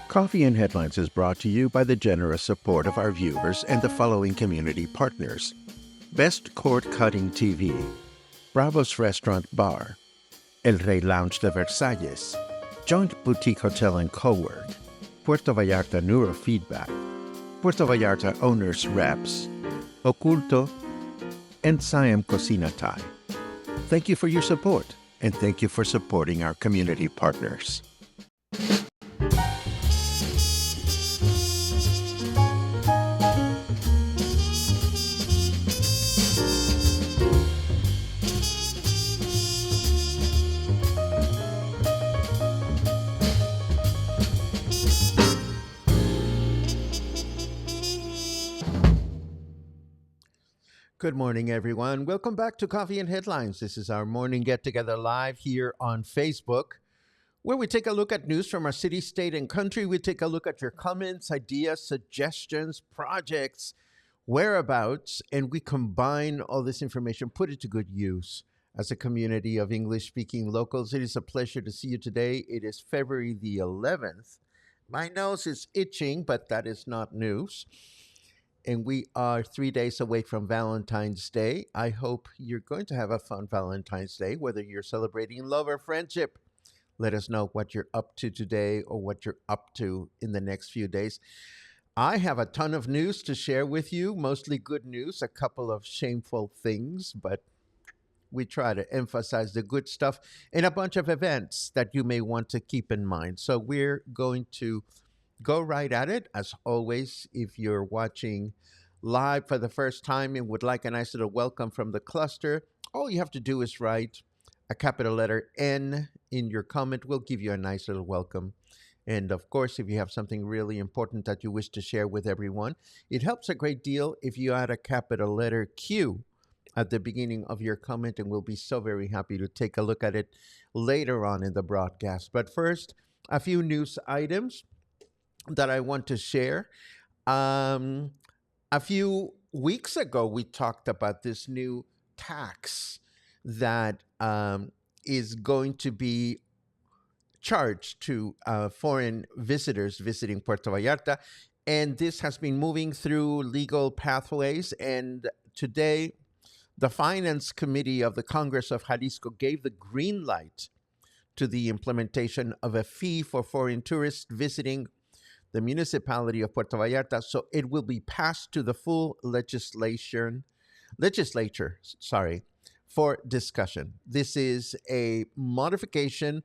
Coffee and Headlines is brought to you by the generous support of our viewers and the following community partners: Best Cord Cutting TV, Bravos Restaurant Bar, El Rey Lounge de Versalles, Joint Boutique Hotel and Co-work, Puerto Vallarta Neurofeedback, Puerto Vallarta Owners Reps, Oculto, and Siam Cocina Thai. Thank you for your support, and thank you for supporting our community partners. Good morning, everyone. Welcome back to Coffee and Headlines. This is our morning get-together live here on Facebook, where we take a look at news from our city, state, and country. We take a look at your comments, ideas, suggestions, projects, whereabouts, and we combine all this information, put it to good use. As a community of English-speaking locals, it is a pleasure to see you today. It is February the 11th. My nose is itching, but that is not news. And we are 3 days away from Valentine's Day. I hope you're going to have a fun Valentine's Day, whether you're celebrating love or friendship. Let us know what you're up to today or what you're up to in the next few days. I have a ton of news to share with you, mostly good news, a couple of shameful things, but we try to emphasize the good stuff, and a bunch of events that you may want to keep in mind. So we're going to go right at it. As always, if you're watching live for the first time and would like a nice little welcome from the cluster, all you have to do is write a capital letter N in your comment. We'll give you a nice little welcome. And of course, if you have something really important that you wish to share with everyone, it helps a great deal if you add a capital letter Q at the beginning of your comment, and we'll be so very happy to take a look at it later on in the broadcast. But first, a few news items that I want to share. A few weeks ago, we talked about this new tax that is going to be charged to foreign visitors visiting Puerto Vallarta. And this has been moving through legal pathways. And today, the Finance Committee of the Congress of Jalisco gave the green light to the implementation of a fee for foreign tourists visiting the municipality of Puerto Vallarta, so it will be passed to the full legislature, for discussion. This is a modification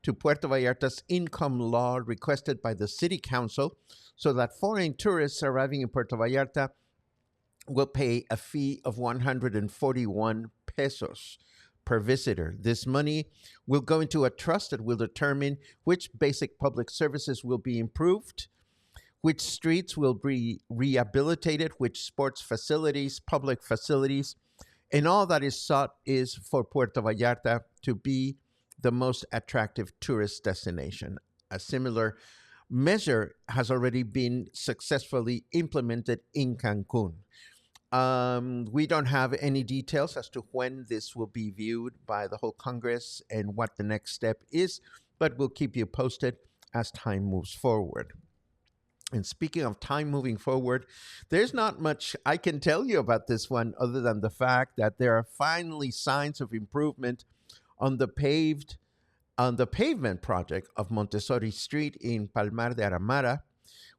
to Puerto Vallarta's income law requested by the City Council so that foreign tourists arriving in Puerto Vallarta will pay a fee of 141 pesos per visitor. This money will go into a trust that will determine which basic public services will be improved, which streets will be rehabilitated, which sports facilities, public facilities, and all that is sought is for Puerto Vallarta to be the most attractive tourist destination. A similar measure has already been successfully implemented in Cancun. We don't have any details as to when this will be viewed by the whole Congress and what the next step is, but we'll keep you posted as time moves forward. And speaking of time moving forward, there's not much I can tell you about this one other than the fact that there are finally signs of improvement on the pavement project of Montessori Street in Palmar de Aramara,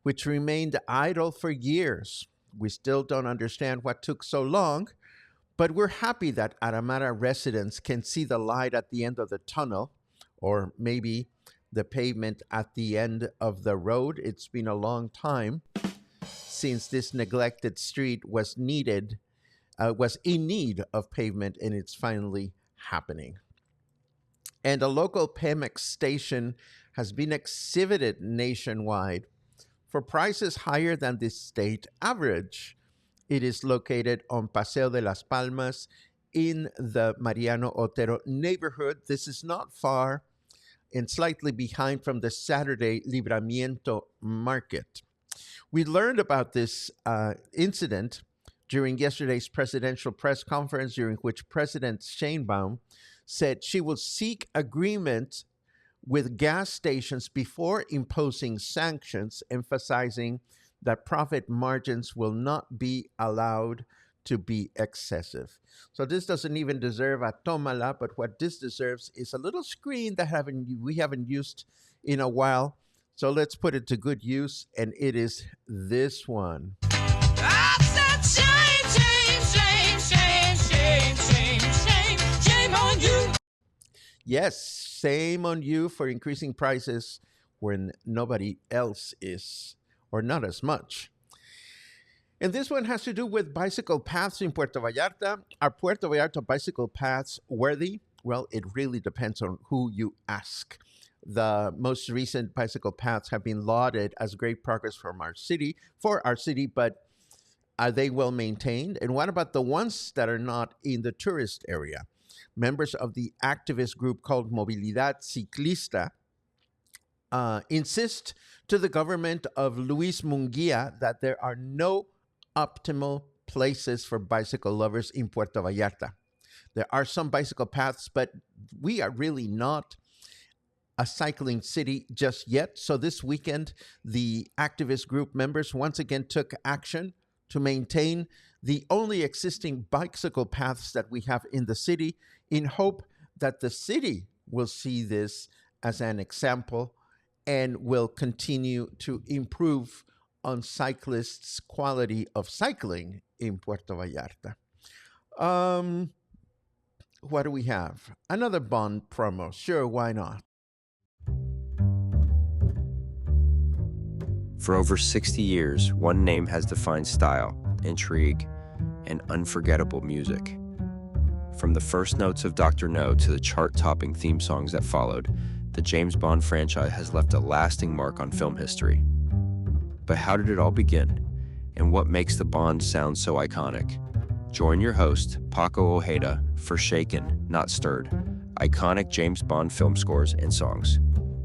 which remained idle for years. We still don't understand what took so long, but we're happy that Aramara residents can see the light at the end of the tunnel, or maybe the pavement at the end of the road. It's been a long time since this neglected street was in need of pavement, and it's finally happening. And a local PEMEX station has been exhibited nationwide for prices higher than the state average. It is located on Paseo de las Palmas in the Mariano Otero neighborhood. This is not far and slightly behind from the Saturday Libramiento market. We learned about this incident during yesterday's presidential press conference, during which President Sheinbaum said she will seek agreement with gas stations before imposing sanctions, emphasizing that profit margins will not be allowed to be excessive. So this doesn't even deserve a tomala, but what this deserves is a little screen that we haven't used in a while. So let's put it to good use, and it is this one. I said shame on you. Yes, shame on you for increasing prices when nobody else is, or not as much. And this one has to do with bicycle paths in Puerto Vallarta. Are Puerto Vallarta bicycle paths worthy? Well, it really depends on who you ask. The most recent bicycle paths have been lauded as great progress for our city, but are they well maintained? And what about the ones that are not in the tourist area? Members of the activist group called Movilidad Ciclista insist to the government of Luis Munguia that there are no optimal places for bicycle lovers in Puerto Vallarta. There are some bicycle paths, but we are really not a cycling city just yet. So this weekend, the activist group members once again took action to maintain the only existing bicycle paths that we have in the city, in hope that the city will see this as an example and will continue to improve on cyclists' quality of cycling in Puerto Vallarta. What do we have? Another bond promo. Sure, why not? For over 60 years, one name has defined style, intrigue, and unforgettable music. From the first notes of Dr. No to the chart-topping theme songs that followed, the James Bond franchise has left a lasting mark on film history. But how did it all begin? And what makes the Bond sound so iconic? Join your host, Paco Ojeda, for Shaken, Not Stirred, iconic James Bond film scores and songs.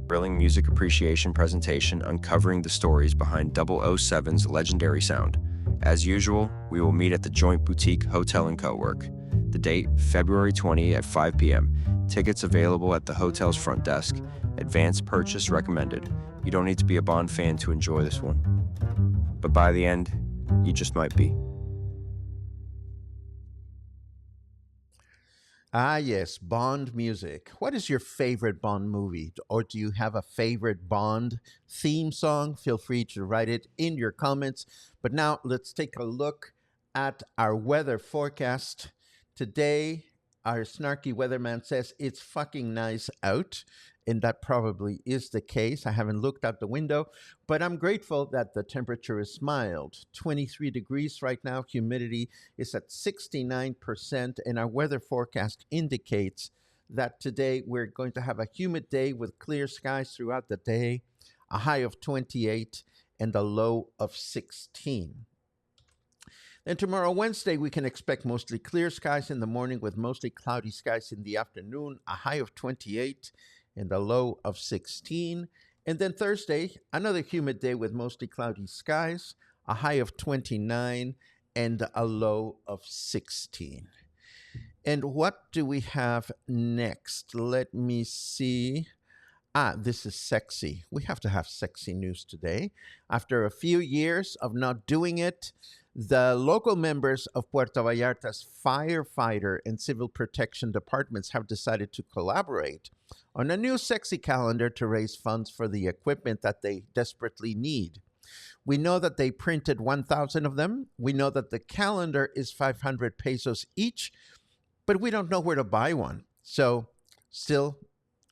Thrilling music appreciation presentation uncovering the stories behind 007's legendary sound. As usual, we will meet at the Joint Boutique Hotel and Co-work. The date, February 20 at 5 p.m. Tickets available at the hotel's front desk. Advanced purchase recommended. You don't need to be a Bond fan to enjoy this one. But by the end, you just might be. Ah, yes, Bond music. What is your favorite Bond movie? Or do you have a favorite Bond theme song? Feel free to write it in your comments. But now let's take a look at our weather forecast. Today, our snarky weatherman says it's fucking nice out. And that probably is the case. I haven't looked out the window, but I'm grateful that the temperature is mild. 23 degrees right now. Humidity is at 69%. And our weather forecast indicates that today we're going to have a humid day with clear skies throughout the day, a high of 28 and a low of 16. Then tomorrow, Wednesday, we can expect mostly clear skies in the morning with mostly cloudy skies in the afternoon, a high of 28 and a low of 16. And then Thursday, another humid day with mostly cloudy skies, a high of 29 and a low of 16. And what do we have next? Let me see. This is sexy. We have to have sexy news today. After a few years of not doing it, the local members of Puerto Vallarta's firefighter and civil protection departments have decided to collaborate on a new sexy calendar to raise funds for the equipment that they desperately need. We know that they printed 1,000 of them. We know that the calendar is 500 pesos each, but we don't know where to buy one. So still,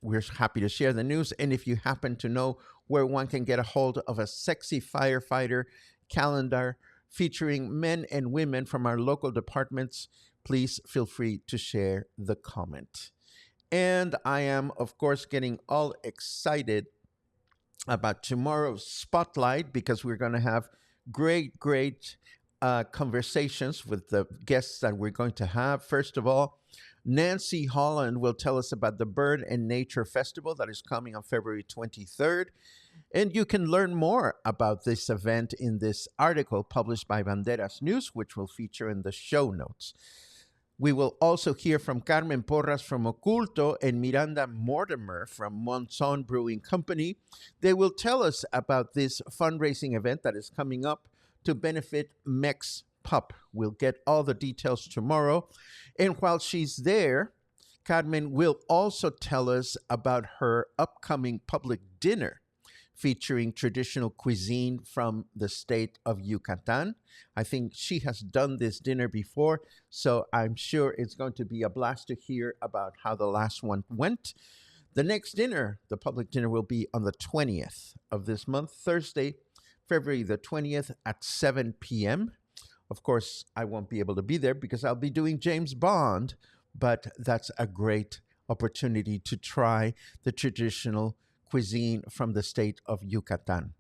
we're happy to share the news. And if you happen to know where one can get a hold of a sexy firefighter calendar featuring men and women from our local departments, please feel free to share the comment. And I am, of course, getting all excited about tomorrow's spotlight because we're going to have great conversations with the guests that we're going to have. First of all, Nancy Holland will tell us about the Bird and Nature Festival that is coming on February 23rd. And you can learn more about this event in this article published by Banderas News, which will feature in the show notes. We will also hear from Carmen Porras from Oculto and Miranda Mortimer from Monson Brewing Company. They will tell us about this fundraising event that is coming up to benefit Mex Pup. We'll get all the details tomorrow. And while she's there, Carmen will also tell us about her upcoming public dinner featuring traditional cuisine from the state of Yucatan. I think she has done this dinner before, so I'm sure it's going to be a blast to hear about how the last one went. The next dinner, the public dinner, will be on the 20th of this month, Thursday, February the 20th at 7 p.m. Of course, I won't be able to be there because I'll be doing James Bond, but that's a great opportunity to try the traditional cuisine from the state of Yucatan.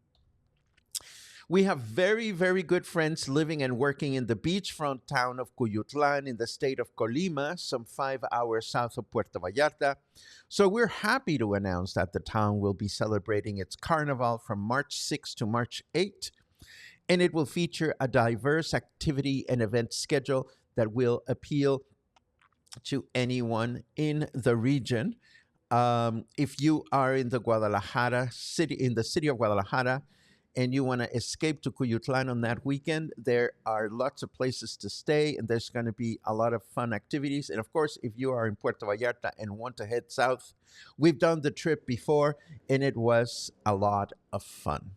We have very, very good friends living and working in the beachfront town of Cuyutlán in the state of Colima, some 5 hours south of Puerto Vallarta. So we're happy to announce that the town will be celebrating its carnival from March 6 to March 8, and it will feature a diverse activity and event schedule that will appeal to anyone in the region. If you are in the Guadalajara city, in the city of Guadalajara, and you want to escape to Cuyutlán on that weekend, there are lots of places to stay, and there's going to be a lot of fun activities. And of course, if you are in Puerto Vallarta and want to head south, we've done the trip before, and it was a lot of fun.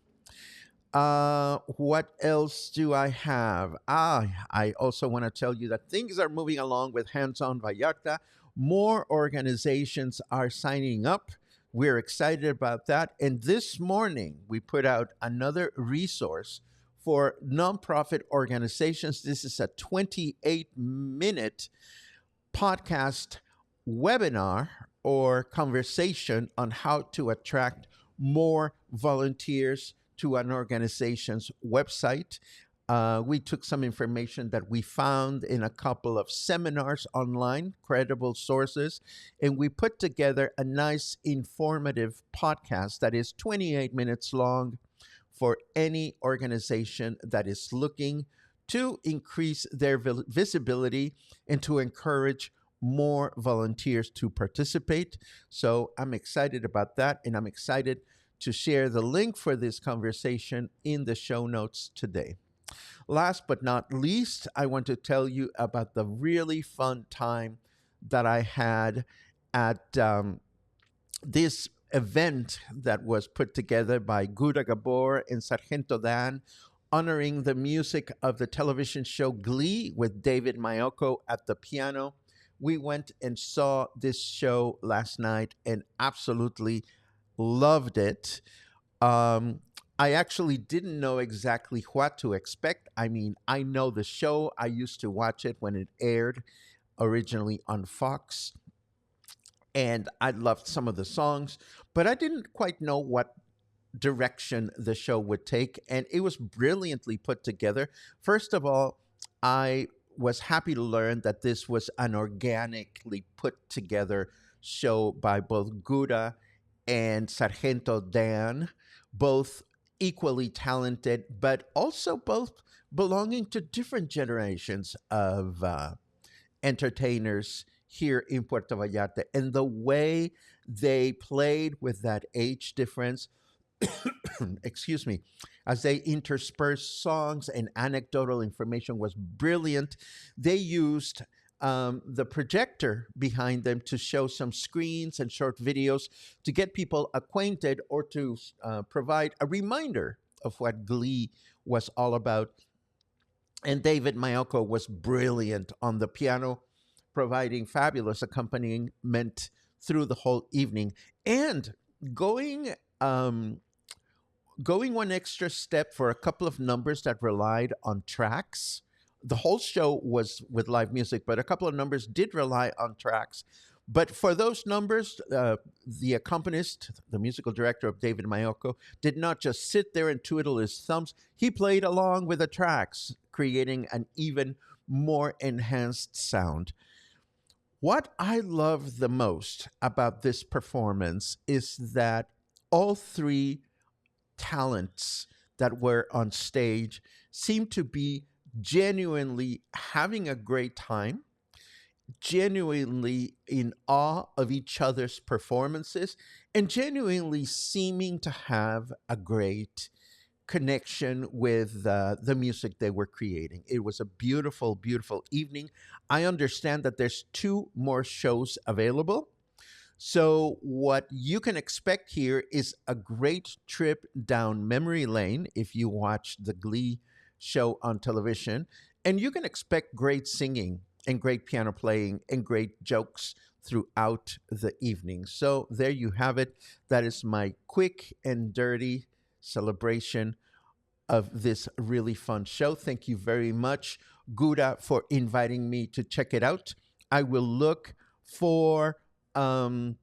What else do I have? I also want to tell you that things are moving along with Hands-On Vallarta. More organizations are signing up. We're excited about that. And this morning, we put out another resource for nonprofit organizations. This is a 28-minute podcast webinar or conversation on how to attract more volunteers to an organization's website. We took some information that we found in a couple of seminars online, credible sources, and we put together a nice informative podcast that is 28 minutes long for any organization that is looking to increase their visibility and to encourage more volunteers to participate. So I'm excited about that, and I'm excited to share the link for this conversation in the show notes today. Last but not least, I want to tell you about the really fun time that I had at this event that was put together by Gouda, Gabor, and Sargento honoring the music of the television show Glee with David Mayoko at the piano. We went and saw this show last night and absolutely loved it. I actually didn't know exactly what to expect. I mean, I know the show. I used to watch it when it aired originally on Fox, and I loved some of the songs, but I didn't quite know what direction the show would take, and it was brilliantly put together. First of all, I was happy to learn that this was an organically put together show by both Gouda and Sargento Dan, both equally talented, but also both belonging to different generations of entertainers here in Puerto Vallarta. And the way they played with that age difference, excuse me, as they interspersed songs and anecdotal information was brilliant. They used the projector behind them to show some screens and short videos to get people acquainted or to provide a reminder of what Glee was all about. And David Mayoko was brilliant on the piano, providing fabulous accompaniment through the whole evening. And going one extra step for a couple of numbers that relied on tracks. The whole show was with live music, but a couple of numbers did rely on tracks. But for those numbers, the accompanist, the musical director of David Mayoko, did not just sit there and twiddle his thumbs. He played along with the tracks, creating an even more enhanced sound. What I love the most about this performance is that all three talents that were on stage seemed to be genuinely having a great time genuinely in awe of each other's performances and genuinely seeming to have a great connection with the music they were creating. It was a beautiful, beautiful evening. I understand that there's two more shows available. So, what you can expect here is a great trip down memory lane if you watch the Glee show on television. And you can expect great singing and great piano playing and great jokes throughout the evening. So, there you have it. That is my quick and dirty celebration of this really fun show. Thank you very much, Gouda, for inviting me to check it out. I will look for um,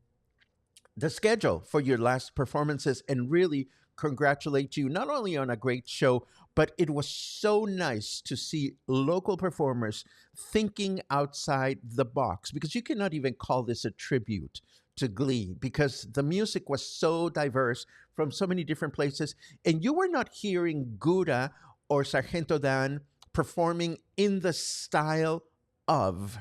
the schedule for your last performances and really congratulate you not only on a great show, but it was so nice to see local performers thinking outside the box because you cannot even call this a tribute to Glee because the music was so diverse from so many different places. And you were not hearing Gouda or Sargento Dan performing in the style of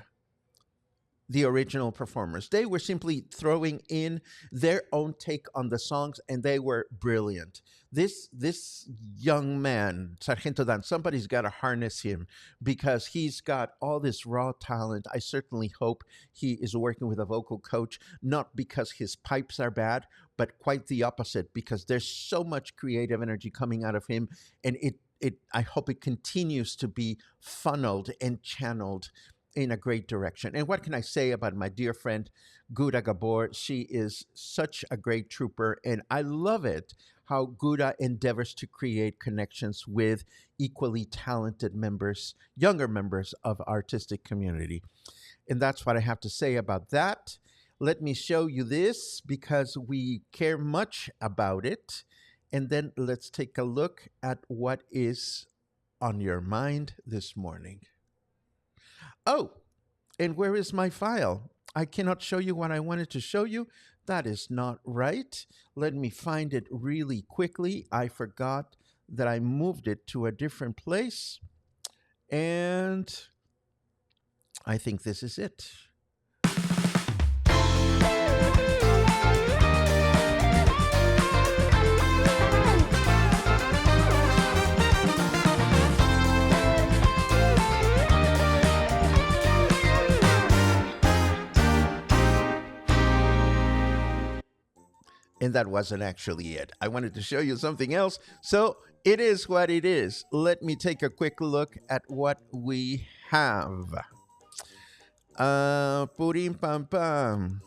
the original performers. They were simply throwing in their own take on the songs, and they were brilliant. This young man, Sargento Dan, somebody's got to harness him because he's got all this raw talent. I certainly hope he is working with a vocal coach, not because his pipes are bad, but quite the opposite, because there's so much creative energy coming out of him, and I hope it continues to be funneled and channeled in a great direction. And what can I say about my dear friend Gouda Gabor? She is such a great trooper, and I love it how Gouda endeavors to create connections with equally talented members, younger members of artistic community. And that's what I have to say about that. Let me show you this because we care much about it. And then let's take a look at what is on your mind this morning. Oh, and where is my file? I cannot show you what I wanted to show you. That is not right. Let me find it really quickly. I forgot that I moved it to a different place. And I think this is it. And that wasn't actually it. I wanted to show you something else. So it is what it is. Let me take a quick look at what we have. Purim pam pam.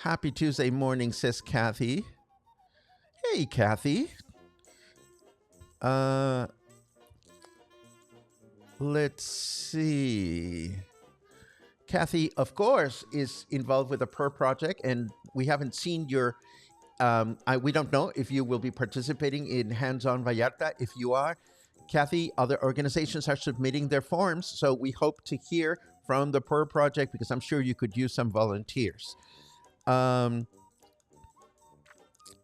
Happy Tuesday morning, says Kathy. Hey, Kathy. Let's see. Kathy, of course, is involved with the PER project, and we haven't seen your. We don't know if you will be participating in Hands-On Vallarta. If you are, Kathy, other organizations are submitting their forms, so we hope to hear from the PER project because I'm sure you could use some volunteers. And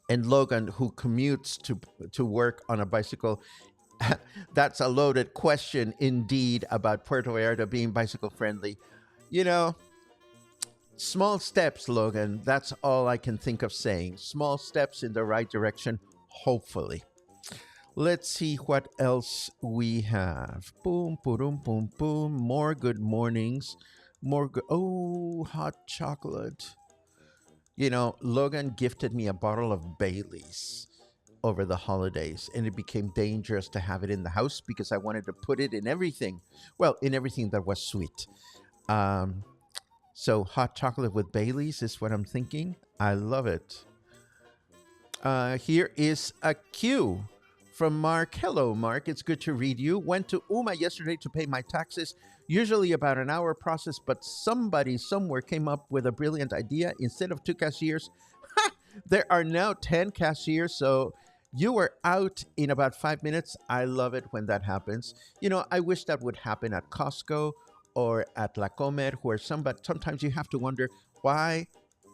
Logan, who commutes to work on a bicycle. That's a loaded question indeed about Puerto Vallarta being bicycle friendly. You know, small steps, Logan. That's all I can think of saying. Small steps in the right direction, hopefully. Let's see what else we have. Boom, boom, boom, boom. More good mornings. Oh, hot chocolate. You know, Logan gifted me a bottle of Bailey's over the holidays, and it became dangerous to have it in the house because I wanted to put it in everything. Well, in everything that was sweet. So hot chocolate with Bailey's is what I'm thinking. I love it. Here is a cue from Mark. Hello, Mark. It's good to read you. Went to UMA yesterday to pay my taxes. Usually about an hour process, but somebody somewhere came up with a brilliant idea. Instead of 2 cashiers, there are now 10 cashiers. So you were out in about 5 minutes. I love it when that happens. You know, I wish that would happen at Costco or at La Comer, where sometimes you have to wonder why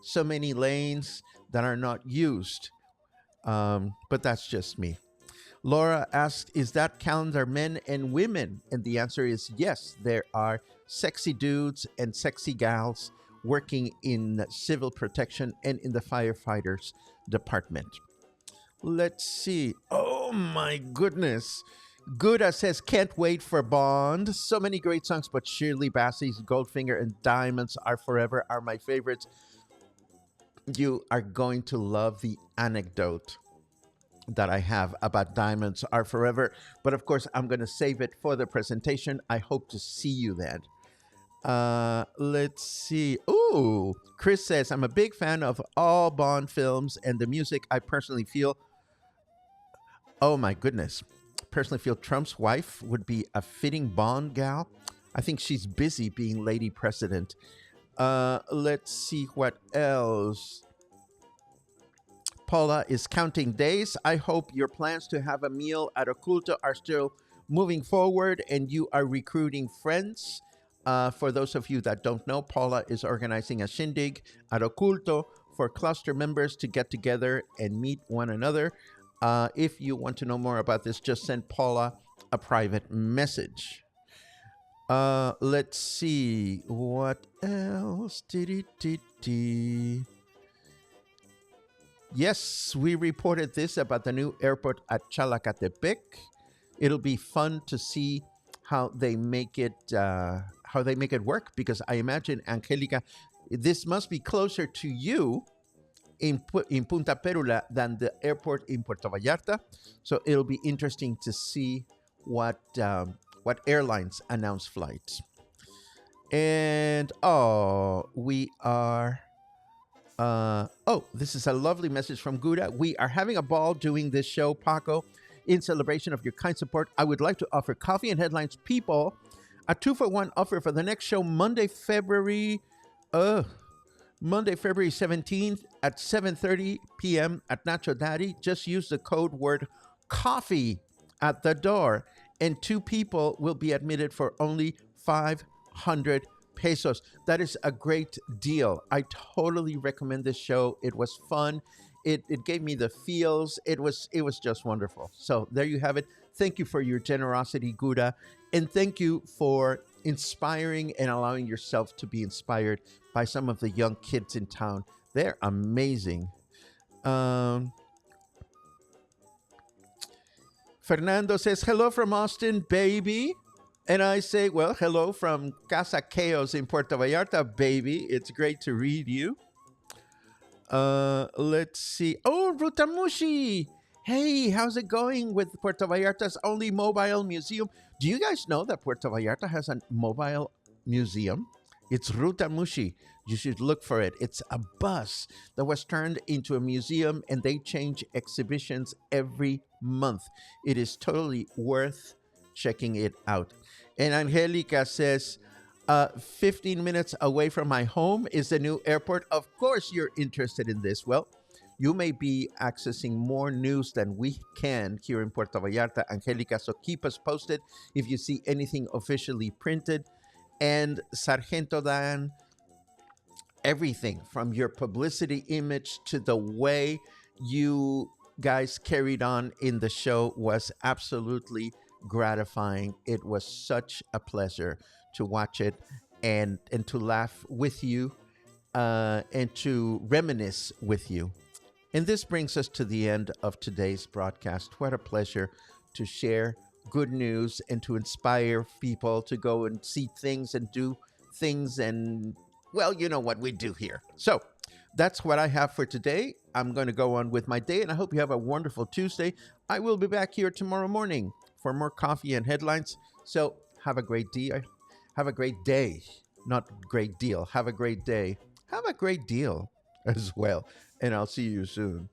so many lanes that are not used. But that's just me. Laura asks, is that calendar men and women? And the answer is yes. There are sexy dudes and sexy gals working in civil protection and in the firefighters department. Let's see. Oh my goodness. Gouda says, can't wait for Bond. So many great songs, but Shirley Bassey's Goldfinger and Diamonds Are Forever are my favorites. You are going to love the anecdote that I have about Diamonds Are Forever. But of course, I'm going to save it for the presentation. I hope to see you then. Let's see. Ooh, Chris says, I'm a big fan of all Bond films and the music. I personally feel, oh my goodness, personally feel Trump's wife would be a fitting Bond gal. I think she's busy being lady president. Let's see what else. Paula is counting days. I hope your plans to have a meal at Oculto are still moving forward and you are recruiting friends. For those of you that don't know, Paula is organizing a shindig at Oculto for cluster members to get together and meet one another. If you want to know more about this, just send Paula a private message. Let's see. What else? Yes, we reported this about the new airport at Chalacatepec. It'll be fun to see how they make it work, because I imagine, Angelica, this must be closer to you in Punta Perula than the airport in Puerto Vallarta. So it'll be interesting to see what airlines announce flights. And this is a lovely message from Gouda. We are having a ball doing this show, Paco. In celebration of your kind support, I would like to offer Coffee and Headlines people a 2-for-1 offer for the next show, Monday, February 17th at 7:30 p.m. at Nacho Daddy. Just use the code word coffee at the door, and 2 people will be admitted for only 500 pesos. That is a great deal. I totally recommend this show. It was fun. It gave me the feels. It was just wonderful. So there you have it. Thank you for your generosity, Gouda. And thank you for inspiring and allowing yourself to be inspired by some of the young kids in town. They're amazing. Fernando says, hello from Austin, baby. And I say, well, hello from Casa Chaos in Puerto Vallarta, baby. It's great to read you. Let's see. Oh, Rutamushi. Hey, how's it going with Puerto Vallarta's only mobile museum? Do you guys know that Puerto Vallarta has a mobile museum? It's Rutamushi. You should look for it. It's a bus that was turned into a museum, and they change exhibitions every month. It is totally worth checking it out. And Angelica says, 15 minutes away from my home is the new airport. Of course you're interested in this. Well, you may be accessing more news than we can here in Puerto Vallarta, Angelica, so keep us posted if you see anything officially printed. And Sargento Dan, everything from your publicity image to the way you guys carried on in the show was absolutely gratifying. It was such a pleasure to watch it and to laugh with you and to reminisce with you. And this brings us to the end of today's broadcast. What a pleasure to share good news and to inspire people to go and see things and do things, and, well, you know what we do here. So that's what I have for today. I'm going to go on with my day, and I hope you have a wonderful Tuesday. I will be back here tomorrow morning for more coffee and headlines. So have a great day. Have a great day. Not great deal. Have a great day. Have a great deal as well. And I'll see you soon.